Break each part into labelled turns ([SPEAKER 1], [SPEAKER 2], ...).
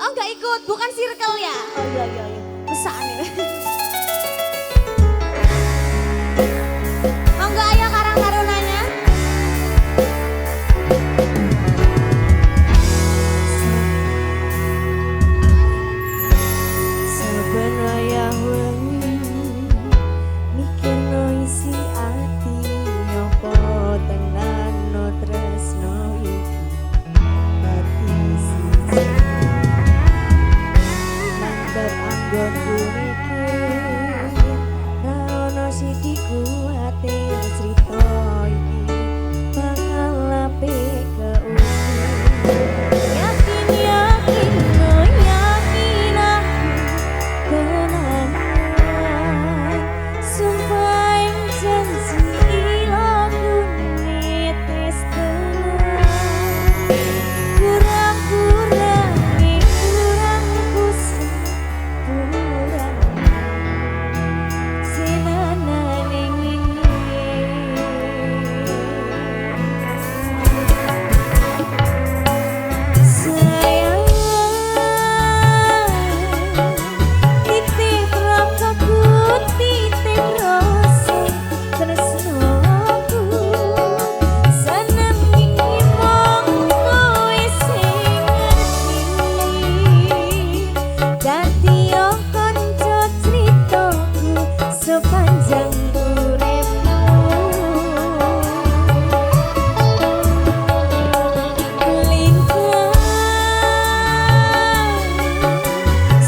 [SPEAKER 1] Oh nggak ikut, bukan circle ya? Oh iya iya iya. Pesan ini. Monggo ayo Karang Tarunanya.
[SPEAKER 2] Saben wayah wengi mikirno isi ati nyopo tenan no tresno iki dadi siji landep anggonku mikir ra ono siji kuwatir crita iki bakal apik keusir yakin yakin no yakin aku tenan sumpah ing janji lagu netes tenan kurang-kurang kurang kusepurang sinanan ing sayang titip rakaku titip rasa tresnoku seneng ingin mong kowe sing ngerti dadi kanca critaku sepanjang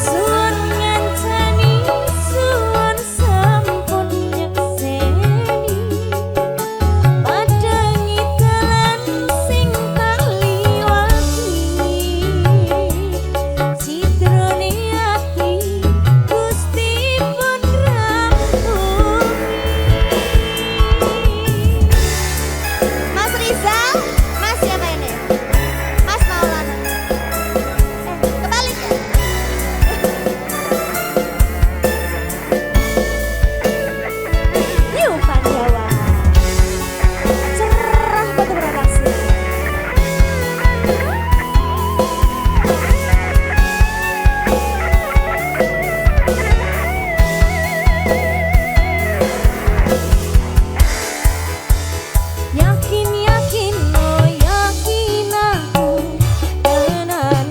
[SPEAKER 2] suwun ngancani suwun sampun nyekseni padangi dalan sing tak liwati citrane ati Gusti pun rampung
[SPEAKER 1] Mas Rizal, Mas siapa ini? Mas Maulana. Kebalik ya?
[SPEAKER 2] Yuk Pandawa cerah batu beraksi yakin yakin oh yakin aku tenan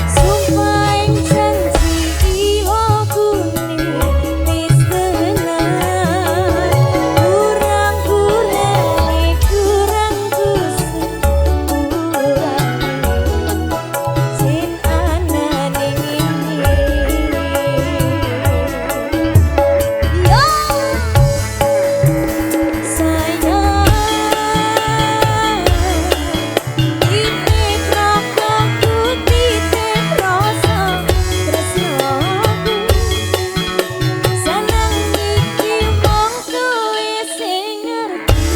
[SPEAKER 2] sumpah ing janji ilaku nitis tenan kurang-kurang kurang kusepurang sin anane
[SPEAKER 1] Yo!
[SPEAKER 2] sayang titip rakaku titip rasa tresnoku seneng iki mong kowe sing ngerti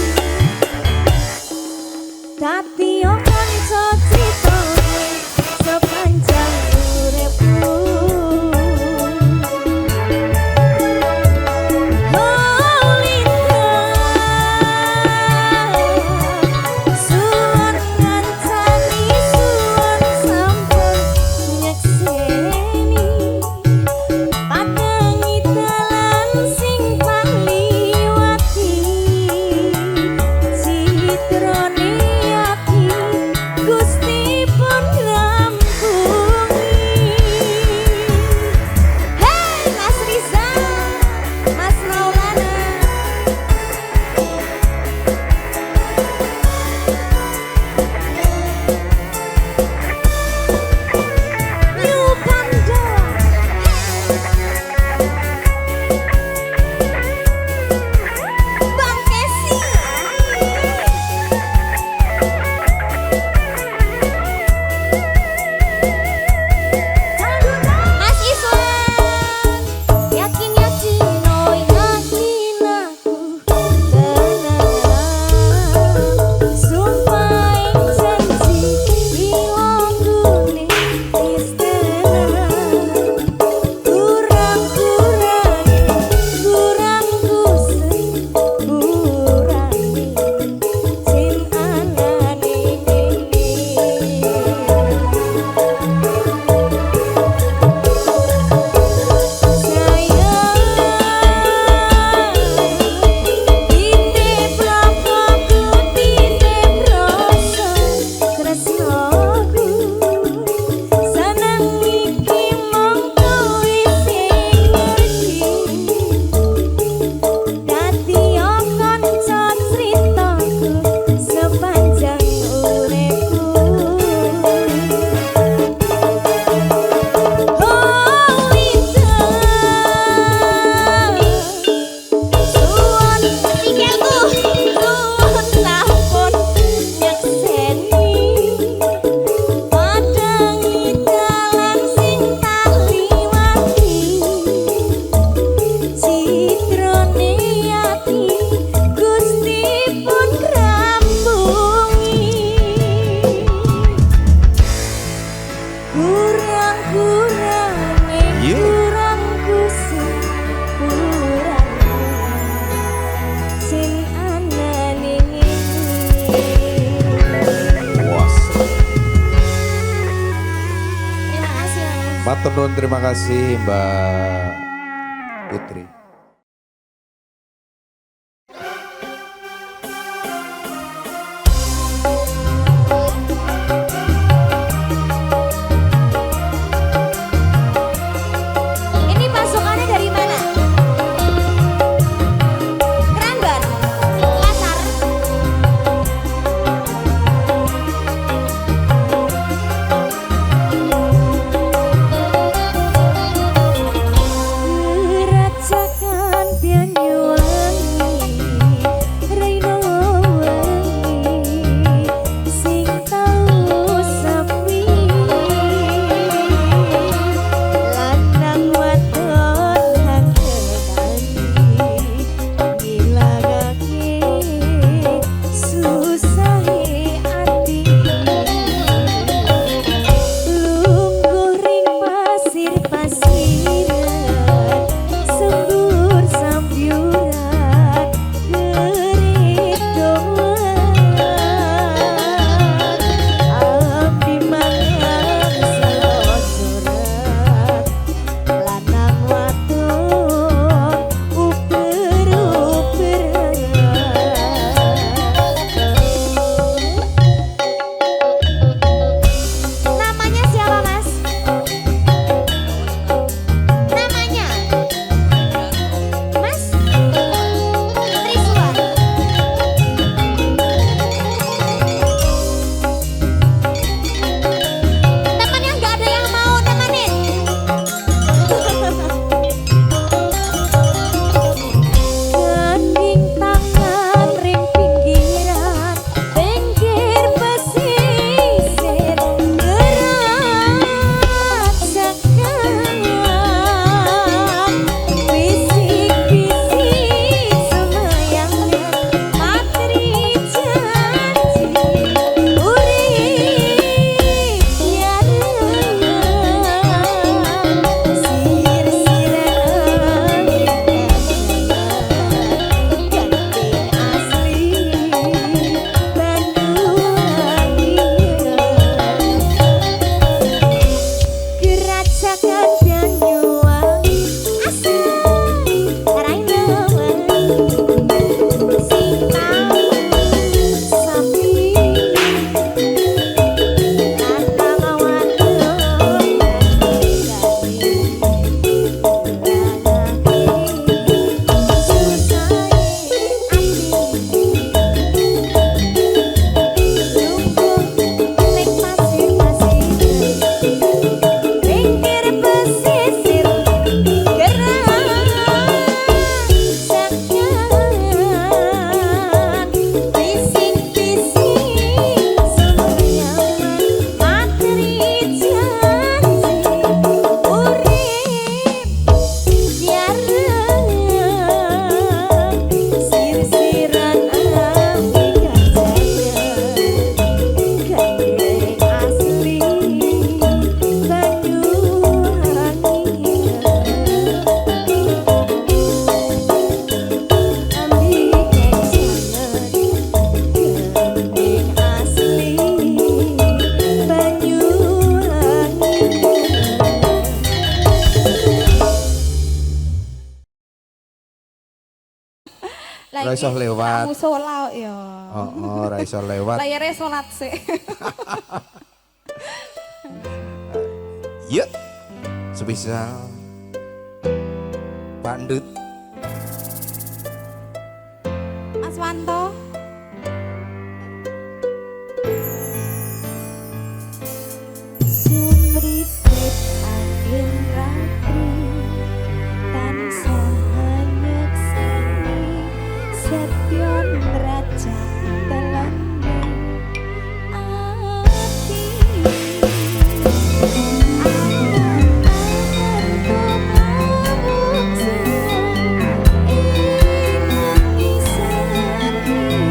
[SPEAKER 2] dadi kanca critaku sepanjang uripku suwun ngancani suwun sampun nyekseni padangi dalan sing tak liwati citrane ati Gusti
[SPEAKER 3] nuwun, terima kasih Mbak Putri.
[SPEAKER 1] Ini pasukannya dari mana? Keranban? Lasar?
[SPEAKER 2] Rajakan Banyuwangi Raina wangi sing tau sepi lanang wadon hang kekali ngilangake susahe ati lungguh ring pasir-pasiran sembur sambyuran gerik doan ambi mangan selosoran lanang wadon uber-uberan.
[SPEAKER 1] Namanya siapa mas? Namanya? Mas? Triswan? Temennya nggak ada yang mau temenin?
[SPEAKER 2] Kening tangan ring pinggiran pinggir pesisir gerak sekarang bisik-bisik semayangnya materi janji urip tiada sir-siran Ganting asli Banyuwangi Gerajakan Banyuwangi
[SPEAKER 1] Asli Raina wangi sing tau
[SPEAKER 2] Sapi
[SPEAKER 1] lanang wadon
[SPEAKER 2] Sir-siran ambi gajahnya Gandeng asli Banyuwangi Ambi kejangan Gandeng asli Banyuwangi
[SPEAKER 3] Ora iso lewat.
[SPEAKER 4] Musola ya.
[SPEAKER 3] Ora iso lewat.
[SPEAKER 4] Layarnya sholat sih.
[SPEAKER 3] Yuk, spesial Pandut.
[SPEAKER 4] Mas Wanto.
[SPEAKER 2] Sumripit angin ratri tansah nyekseni setyon raja telendang ati angan-angan tumawuk sayang ing ngisani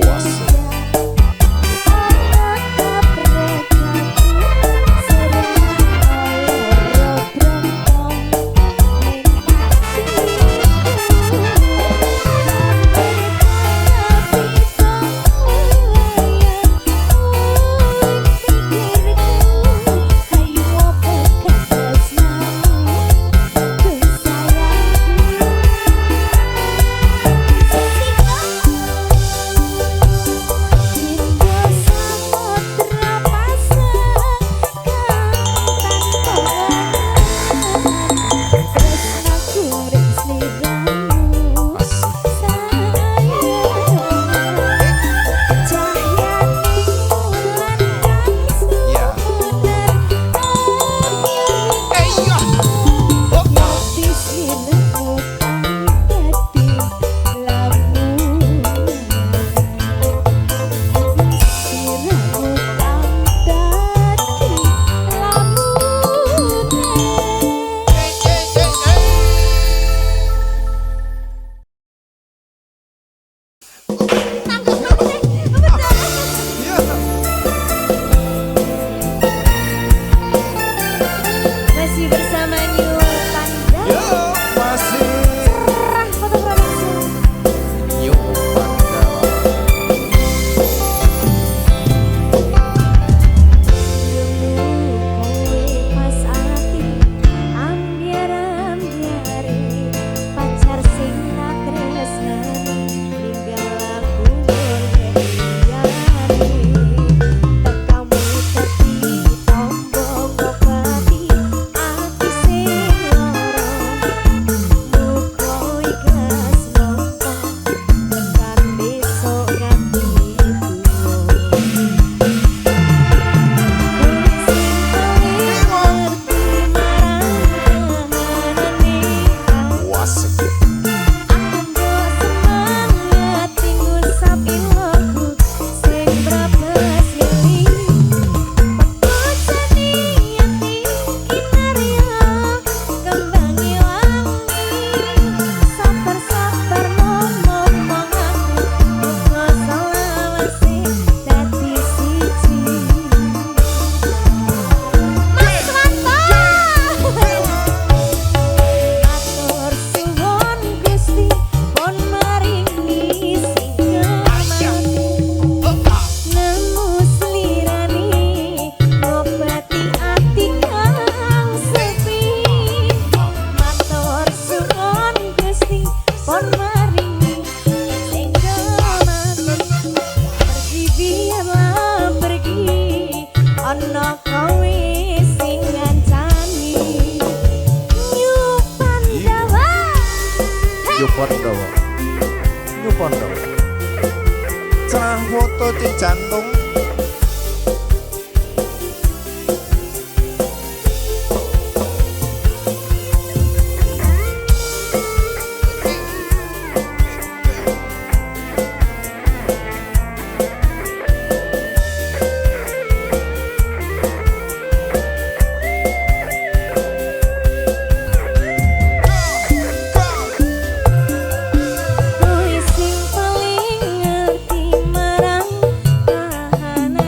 [SPEAKER 3] Wasik.
[SPEAKER 2] Masih bersama New Panda.
[SPEAKER 3] Yo, masih.
[SPEAKER 2] Cerah fotografer.
[SPEAKER 3] Yo, Panda.
[SPEAKER 2] Pas ati ambiar-ambiare pacar sing tak tresnani ninggal aku liyane tekamu dadi tombo ngobati ati sing lara muga ikhlas nampa tekan besok nganti
[SPEAKER 3] Wasik.
[SPEAKER 2] Matur suwun Gusti pun maringi sing nemu slirani ngobati ati kang sepi. Matur suwun Gusti pun maringi sing pergi biarlah pergi ana kowe sing ngancani.
[SPEAKER 3] Yo Pandawa. Yo Pandawa. Cerah foto di jantung.
[SPEAKER 2] Kowe sing paling ngerti marang kahanan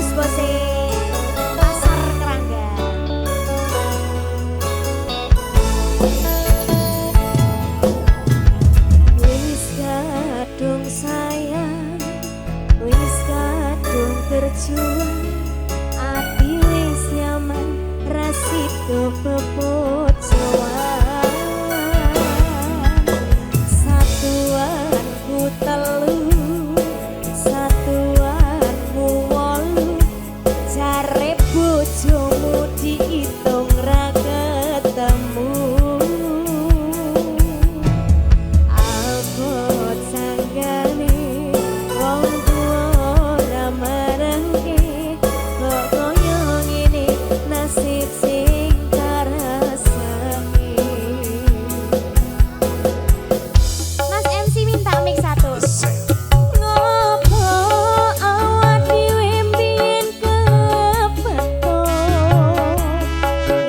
[SPEAKER 1] bos-bose Pasar Keranggan.
[SPEAKER 2] Wis kadung sayang, wis kadung berjuang, ati wis nyaman rasido bebojoan. Satuanku telu, satuanmu wolu, jare bojomu diitung ra ketemu. Abot sanggane wong tuwa ora marengke, kok koyo ngene nasib sing karasane.
[SPEAKER 1] Mas MC minta mic 1.
[SPEAKER 2] Ngopo awak dhewe mbiyen kepethuk,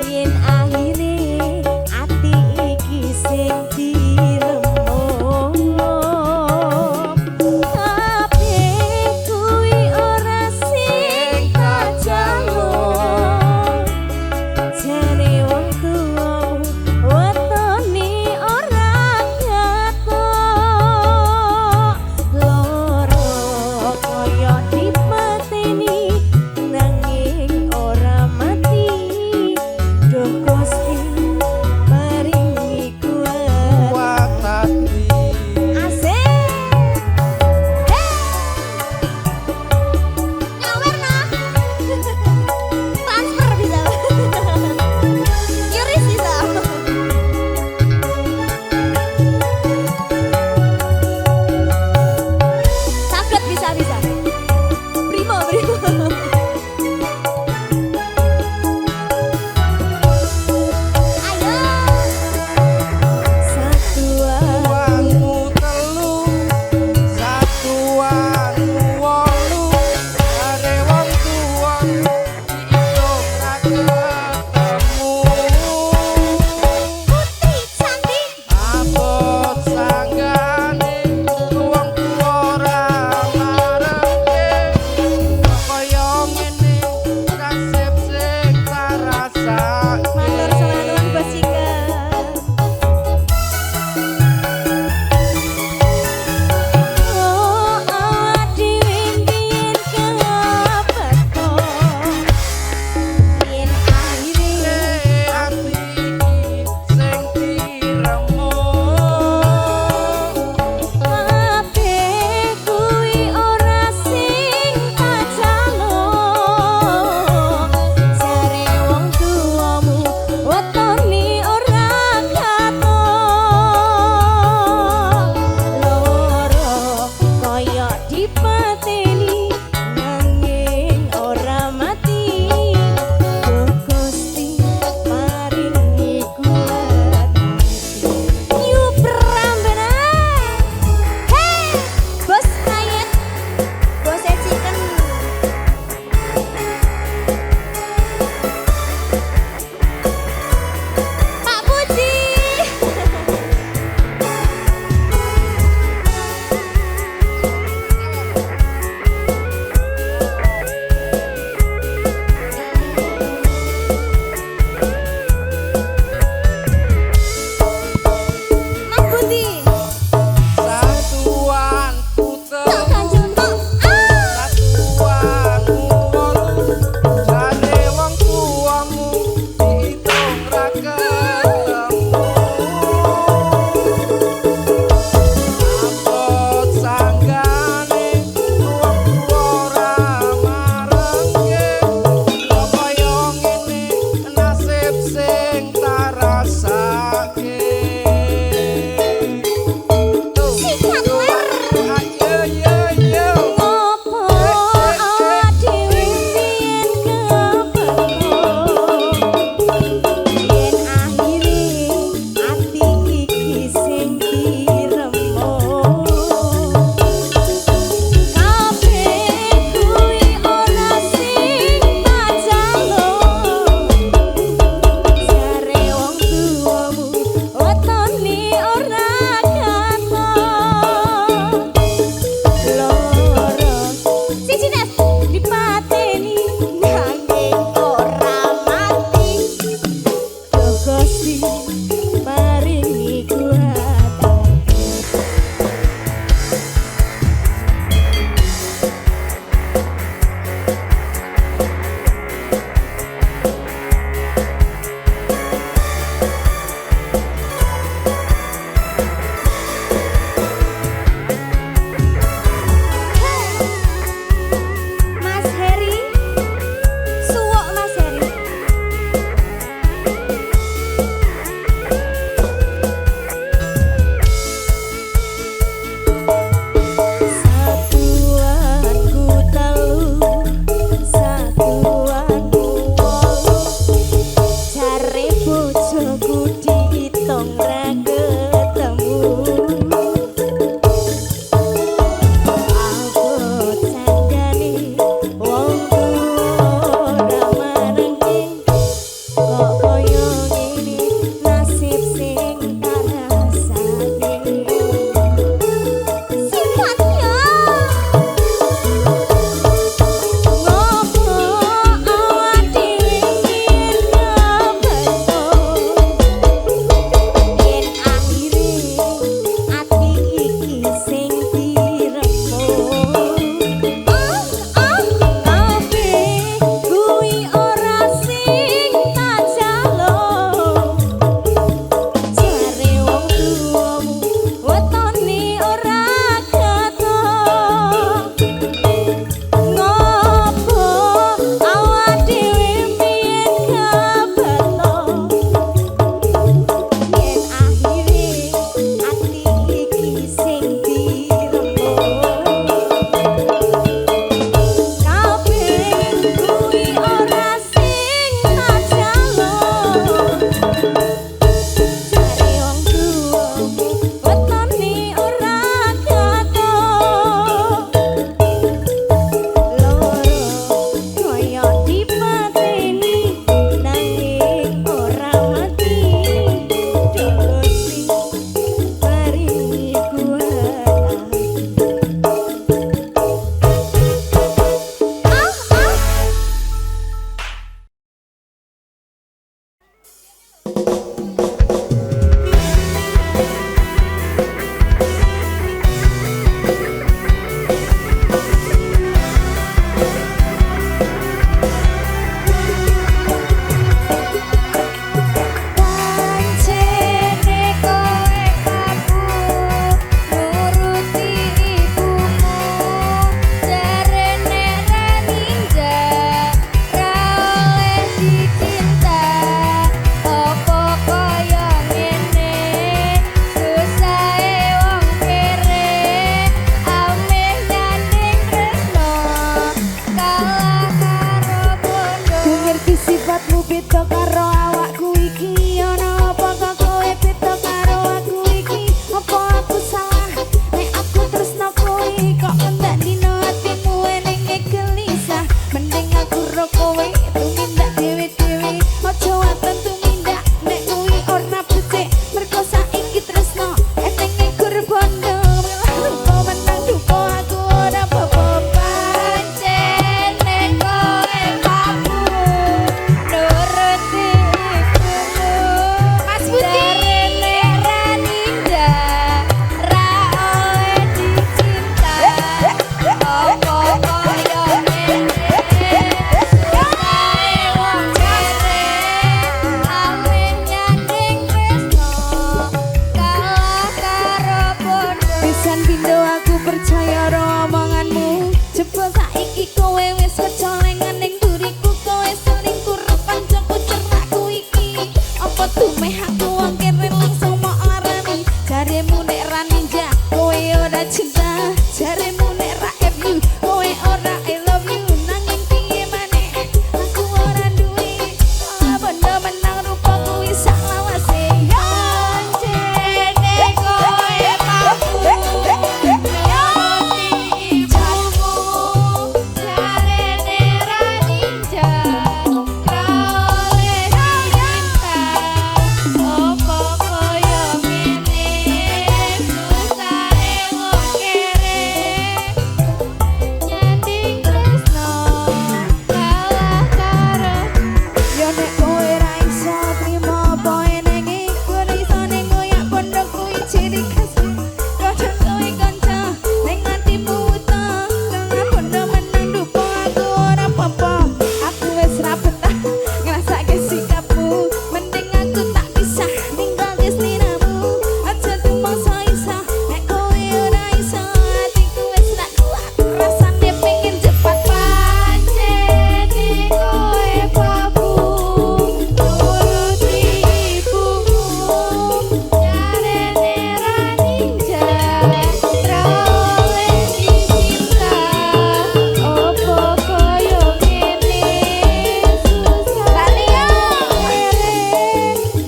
[SPEAKER 2] yen akhire ati iki sing diremuk. Kabeh kuwi ora sing tak jaluk, jane wong tuwamu wetone ora katok. Loro kaya dipateni nanging ora mati, duh Gusti paringi kuat
[SPEAKER 3] Watati
[SPEAKER 1] Asik. Nyawer nah. Transfer bisa. Yuris bisa. Sakit bisa.
[SPEAKER 2] sifatmu beda karo awakku iki. Ono apa kok kowe beda karo aku iki? Apa aku salah nek aku tresno kowe? Kok enggak dino hatimu eneng gelisah? Mending aku ro kowe tumindak dhewe-dhewe. Ojo waton tumindak nek kuwi ora becik. Mergo saiki tresno enenge gur bondo. Kok menang duko aku ora apa-apa. Pancen nek kowe papu nuruti ibumu. Mas Budi ra ninja ra oleh dicinta. Apa koyo ngene susah wong kere ameh nyanding tresno kalah karo bondo. Pisan pindo aku percaya ro omonganmu. Jebul saiki kowe wis kecolengan ning buriku. Kowe selingkuh karo kancaku cerakku iki. Apa tumeh aku wong kere langsung mau larani? Jaremu nek ra ninja kowe ora cinta. Jaremu nek ra FU kowe ora I love you. Nanging piye maneh aku ora duwe. Malah bondo menang rupa kuwi sak lawase. Pancene kowe papu nuruti ibumu. Jarene ra ninja ra oleh dicinta. Apa koyo ngene susahe wong kere nyanding tresno kalah karo. Yo nek kowe ra iso trimo apa eneng iku risane ngoyak bondo kuwi ciri khas. Kocok kowe kanca ning atimu uta. Kalah bondo menang duko aku ora apa-apa. Aku wis ra betah ngrasake sikapmu. Mending aku tak pisah ninggal destinemu. Aja tumasa isa nek kowe ora iso. Atiku wis ra kuat rasane pengen cepat. Pancene kowe papu nuruti ibumu. Jarene ra ninja ra oleh dicinta. Apa koyo ngene susah Talia kere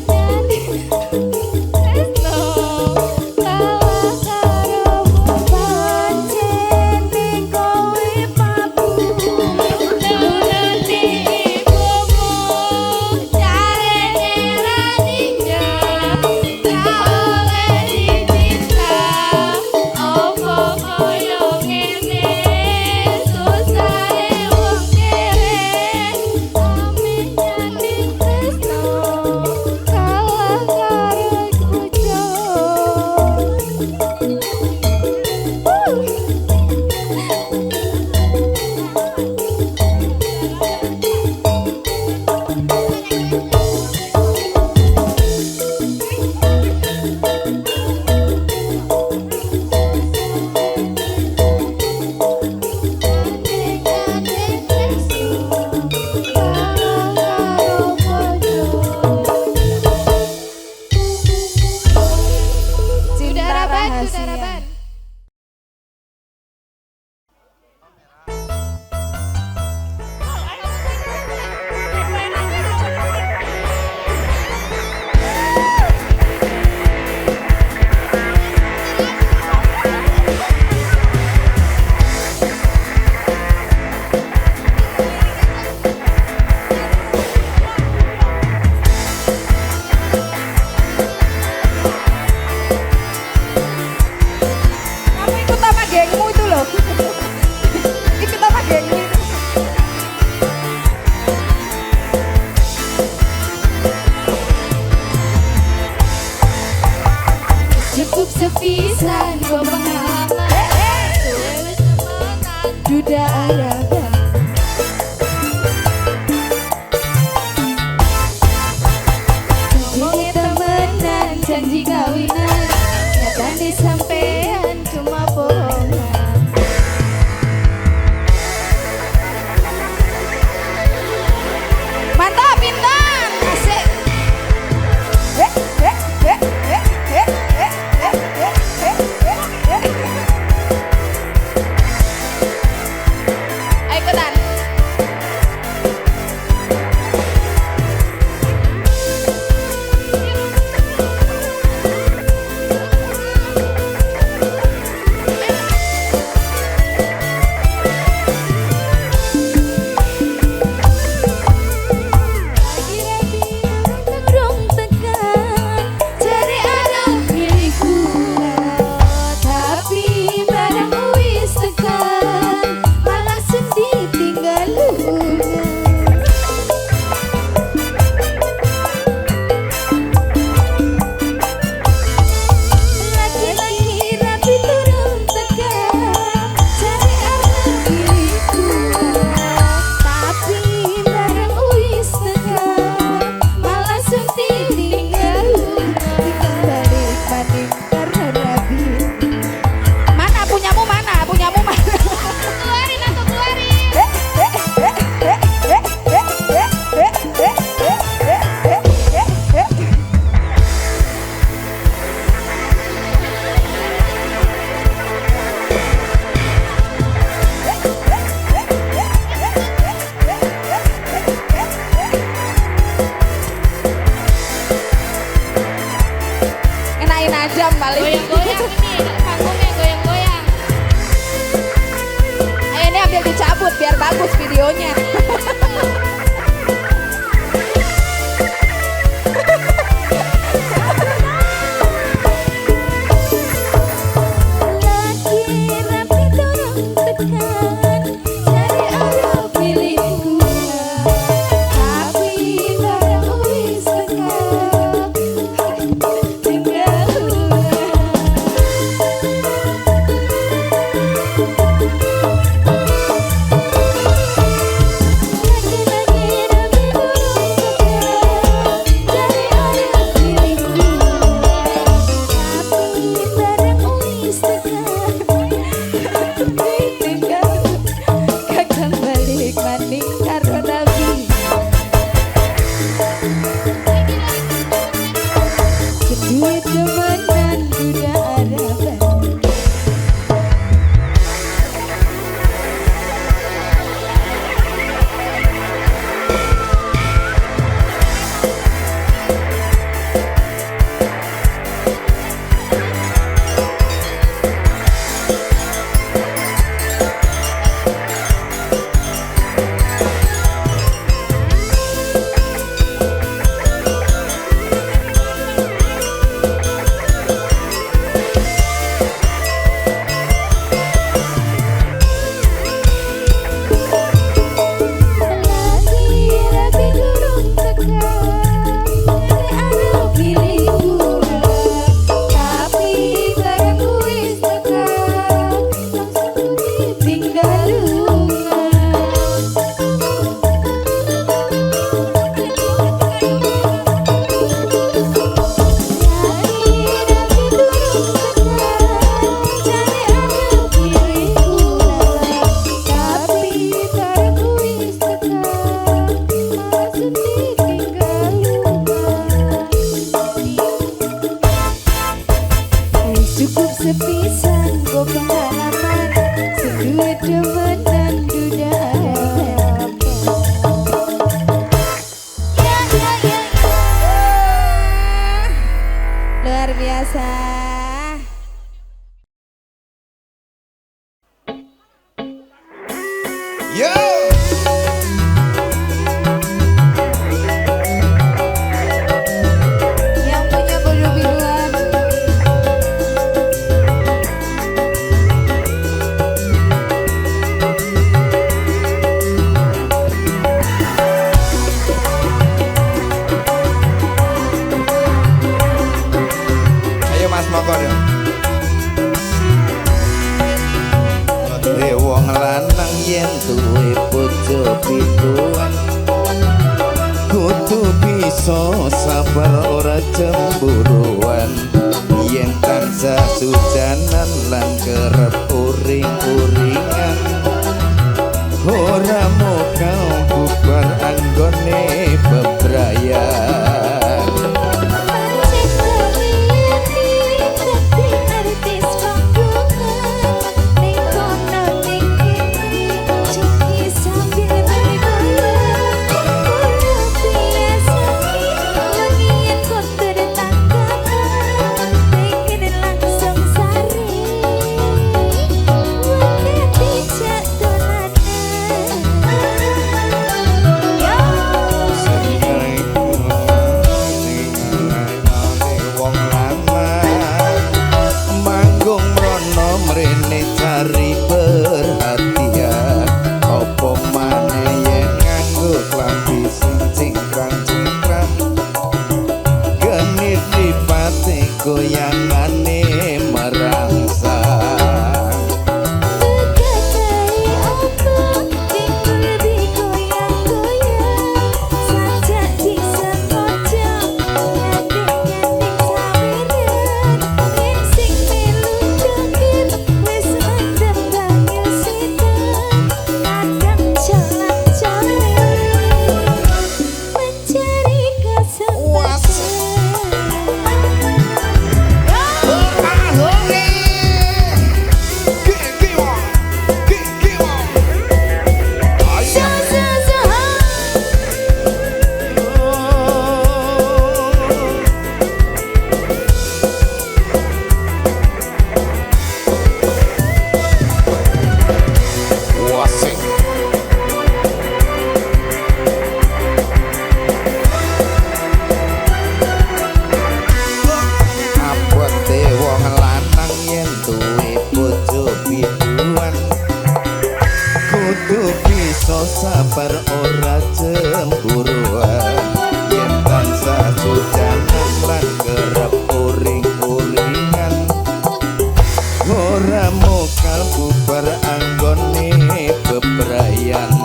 [SPEAKER 2] nyanding tresno kalah karo pancene kowe papu nuruti ibumu. Jarene ra ninja ra oleh dicinta. Apa koyo ngene susahe wong kere ameh nyanding tresno kalah karo kucuk. Sudaraban. Kamu ikut sama gengmu itu loh. Ikut sama gengmu itu. Cukup sepisan kau pengalaman. Duda ada janji temenan, janji kawinan, nyatane sampean cuma bohongan.
[SPEAKER 4] bagus videonya. Luar biasa.
[SPEAKER 3] Yo.
[SPEAKER 4] Yang punya biru-biruan.
[SPEAKER 3] Ayo Mas Mokor. Wong lanang yen duwe bojo pituan kudu bisa sabar ora cemburuan yen tansah sujanan lan kerep uring-uringan ora mokal bubar anggone bebrayan. iso sabar ora cemburuan yen tansah sujanan lan kerep uring-uringan ora mokal bubar anggone bebrayan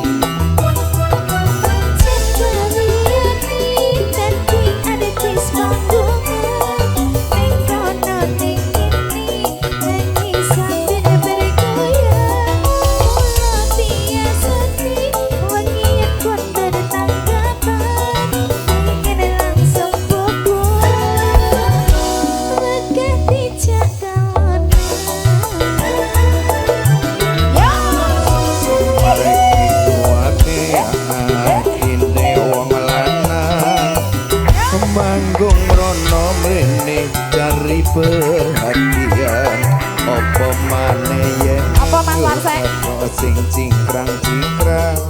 [SPEAKER 3] manggung rono mrene cari perhatian opo maneh yen
[SPEAKER 2] Apa Mas Warsek?
[SPEAKER 3] sing cingkrang-cingkrang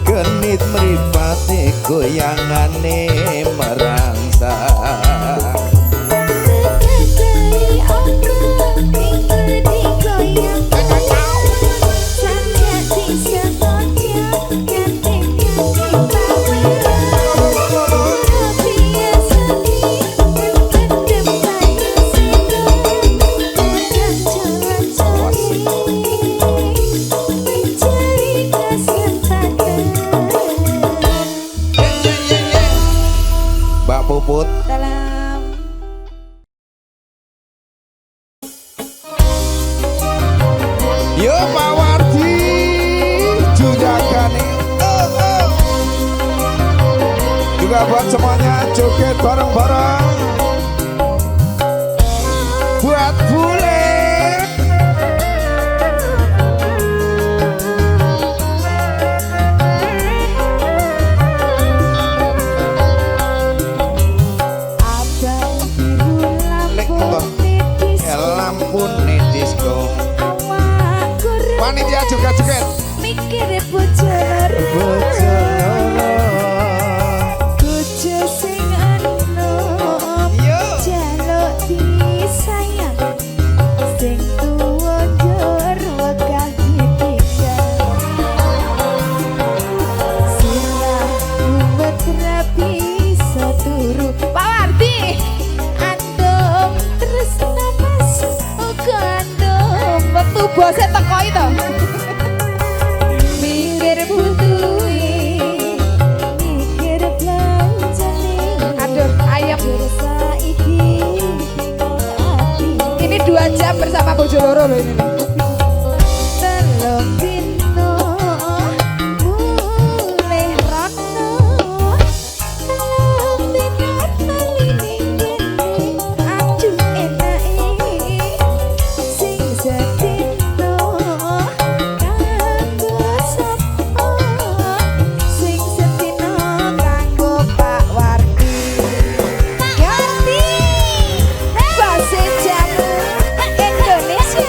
[SPEAKER 3] genit mripate goyangane merangsang Mbak Puput
[SPEAKER 2] Dalam
[SPEAKER 3] yo Pak Wardi jujagane juga buat semuanya joget bareng-bareng buat bule lampu disco panitia juga joget
[SPEAKER 2] mikir bocor bojo sing enom jaluk disayang sing tuwa njur wegah ditinggal sirah umet rapi saturu Pak Wardi andom terus napas andom metu bose teko itu mikir butuhe mikir belanjane aduh ayam saiki ini 2 jam bersama bojo loro loh ini telung dino mulai rono telung dino nalini aduh enake sing sedino kanggo sapa sing sedino kanggo Pak Wardi Wardi base jamu Indonesia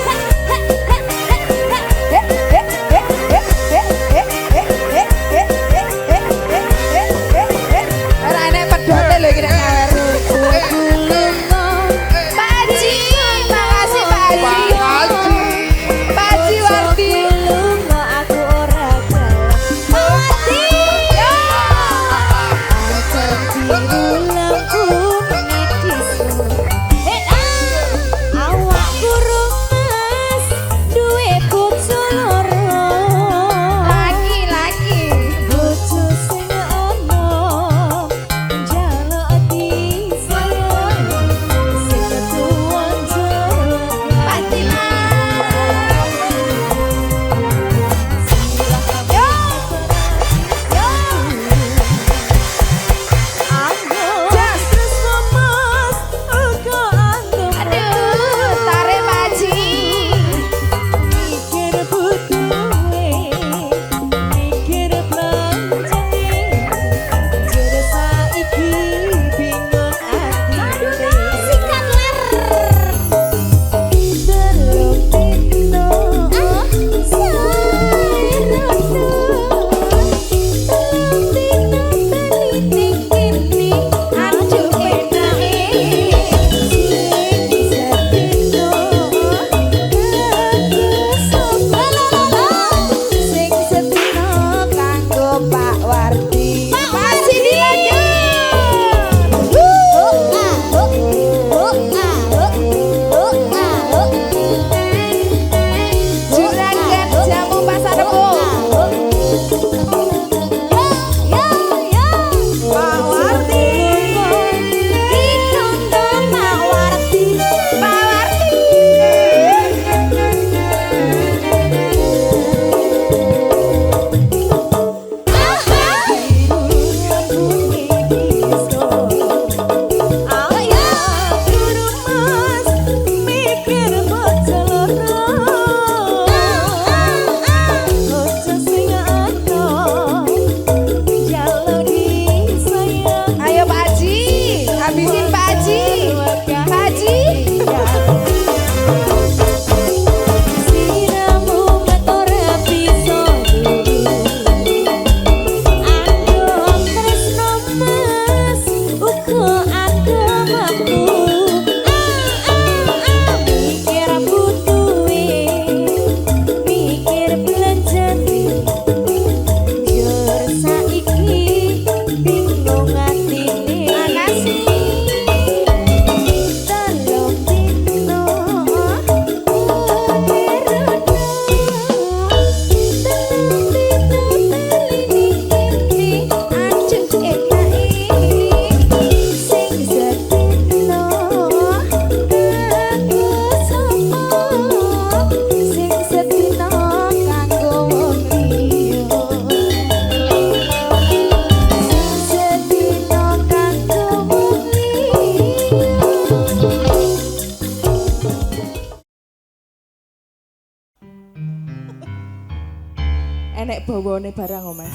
[SPEAKER 2] liyane barang oh Mas.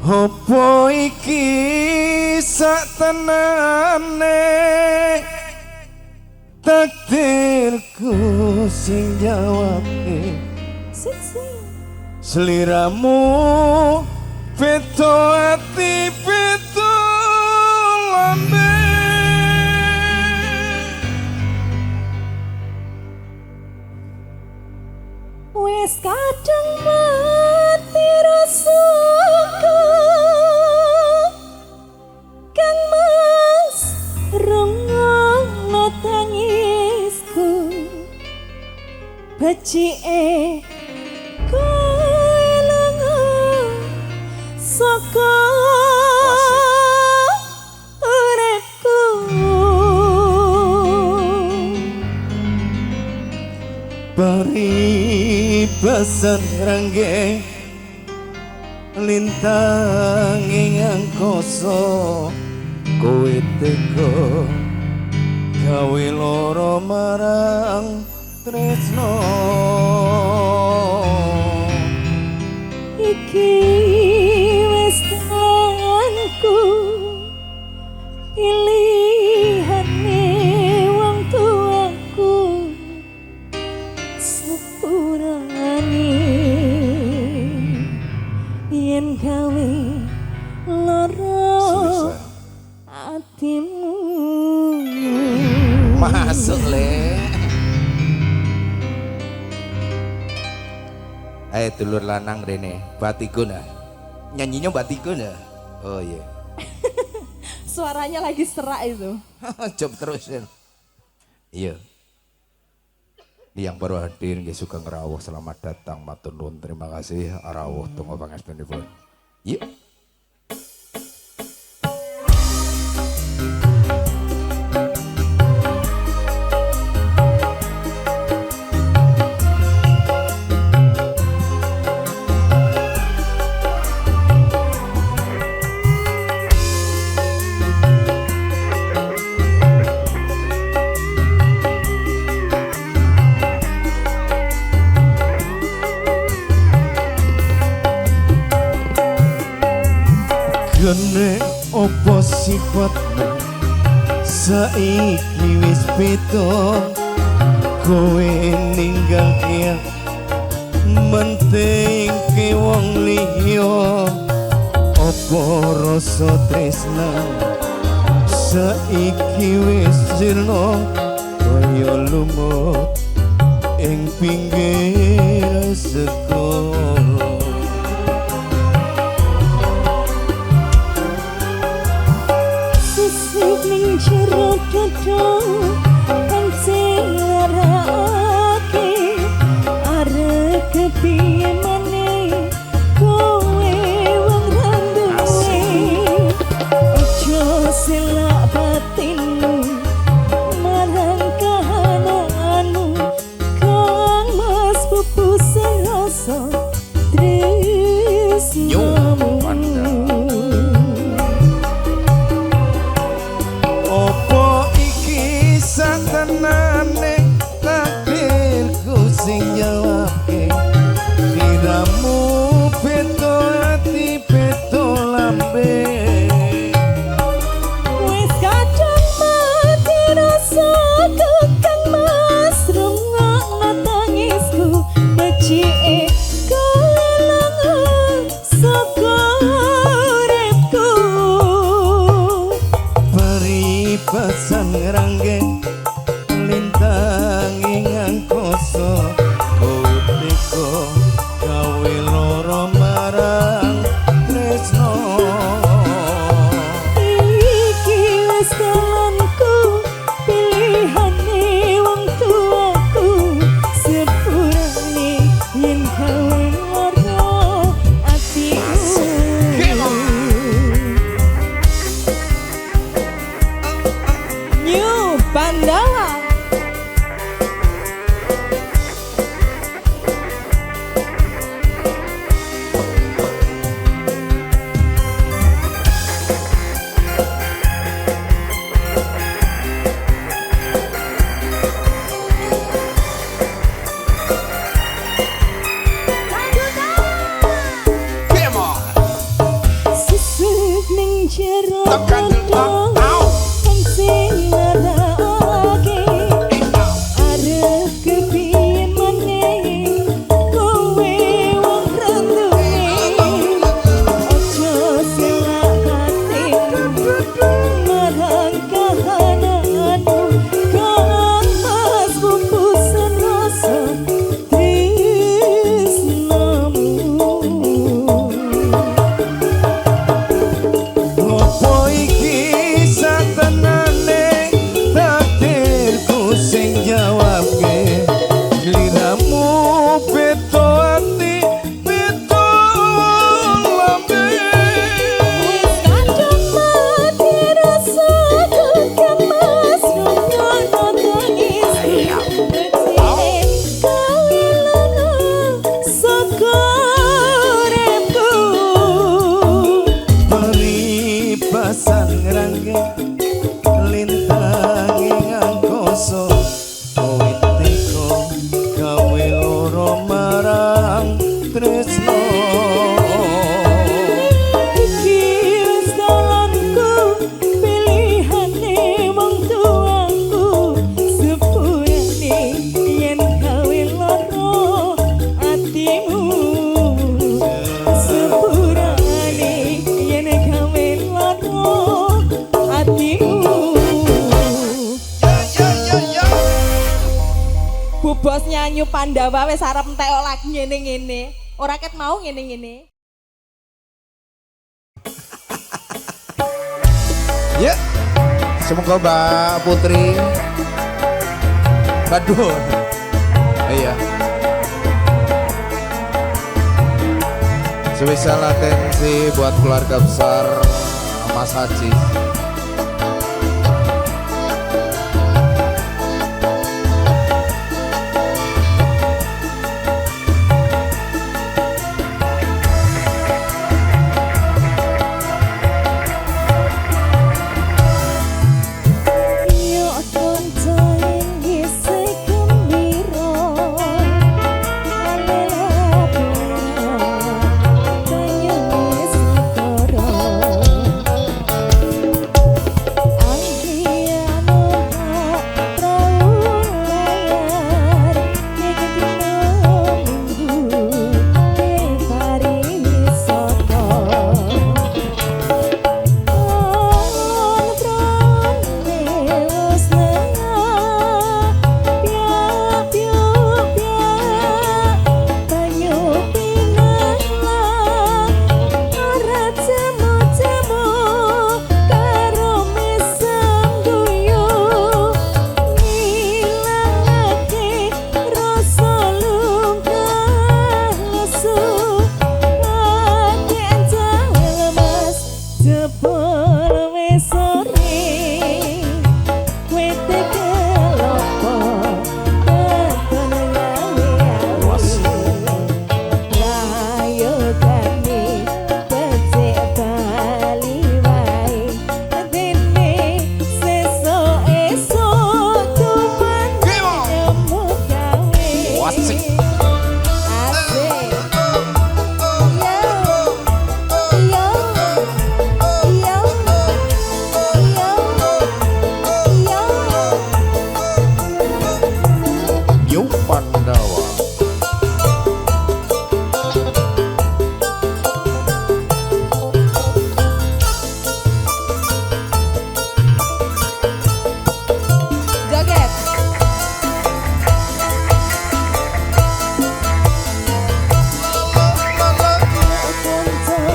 [SPEAKER 3] Apa iki sak tenane takdirku sing jawabke seliramu beto ati beto lambe
[SPEAKER 1] Wes kadang mati rasaku Kang Mas rungokno tangisku becike kowe lunga saka uripku
[SPEAKER 3] paribasan rangge lintang ing angkasa kowe teka gawe lara marang tresno
[SPEAKER 1] iki wis tanganku ilihane wong tuaku sepurane yen gawe lara atimu
[SPEAKER 3] masuk le ayo dulur lanang rene Batikun nyanyinya Batikun oh iya
[SPEAKER 2] Suaranya lagi serak itu.
[SPEAKER 3] job terus ya iya yang baru hadir nggih suka ngerawuh selamat datang matur nuwun terima kasih arawuh tunggu pangapunipun yuk Kene opo sifatmu saiki wis beda kowe ninggal kia menting ke wong liya opo rasa tresna saiki wis sirna kaya lumut ing pinggir sekolah
[SPEAKER 1] ning jero dada kang silarake arep kepiye maneh kowe wong randuwe ojo selak batinmu marang kahananmu kang Mas pupus rasa tresnamu
[SPEAKER 3] tenane takdirku sing jawabke sliramu beto ati beto lambe
[SPEAKER 1] wis kadang mati rasaku Kang Mas rungokno tangisku becike kowe lunga saka uripku
[SPEAKER 3] paribasan rangge lintang ing angkasa kowe tekan jelbang au
[SPEAKER 2] sing ngerake arep kepien meneh kowe wong rendune ojo selak hati marang kahananmu kang mas bungkusan rasa tresnamu.
[SPEAKER 3] opo iki satenane takdirku sing jawabke liramu beto ati beto lambe
[SPEAKER 2] Kadang mati rasa kemas nungono tangis Becik kawilono saka uripku
[SPEAKER 3] peribasan ngrangge lintangi ngangkoso kowe teko gawe loro marang tresno
[SPEAKER 2] Iki wis dalanku pilihane wong tuaku sepurane yen gawe loro atimu sepurane yen gawe loro atimu Bu Bos nyanyi Pandawa wis arep entek lagi ngene-ngene ora ket mau ngene-ngene.
[SPEAKER 3] ya semoga Mbak Putri Badun iya spesial atensi buat keluarga besar Mas Haji.
[SPEAKER 2] Yo kanca ngisi gembira banyu wis segara angkiano prau layar niketino minggu pari wisata Jebol wis sore kowe tekelopo tekan gawe rayogane becik bali wae dene sesuk esuk tuman nyambut gawe
[SPEAKER 3] Wasik.
[SPEAKER 2] asik yo yo
[SPEAKER 3] Yo Pandawa.
[SPEAKER 2] joget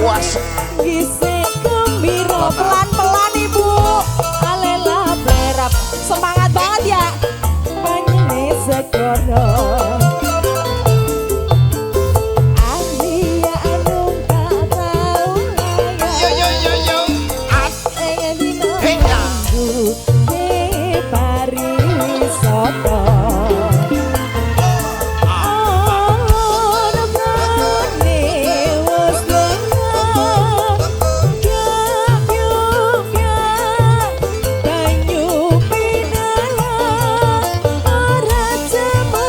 [SPEAKER 3] Wasik.
[SPEAKER 2] Gisik gembira pelan-pelan ibu alela berap semangat banget ya banyune segara Alia anung tak tau layar dino minggu pari wisata Banyu pinala ora temu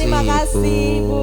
[SPEAKER 1] Terima kasih Bu.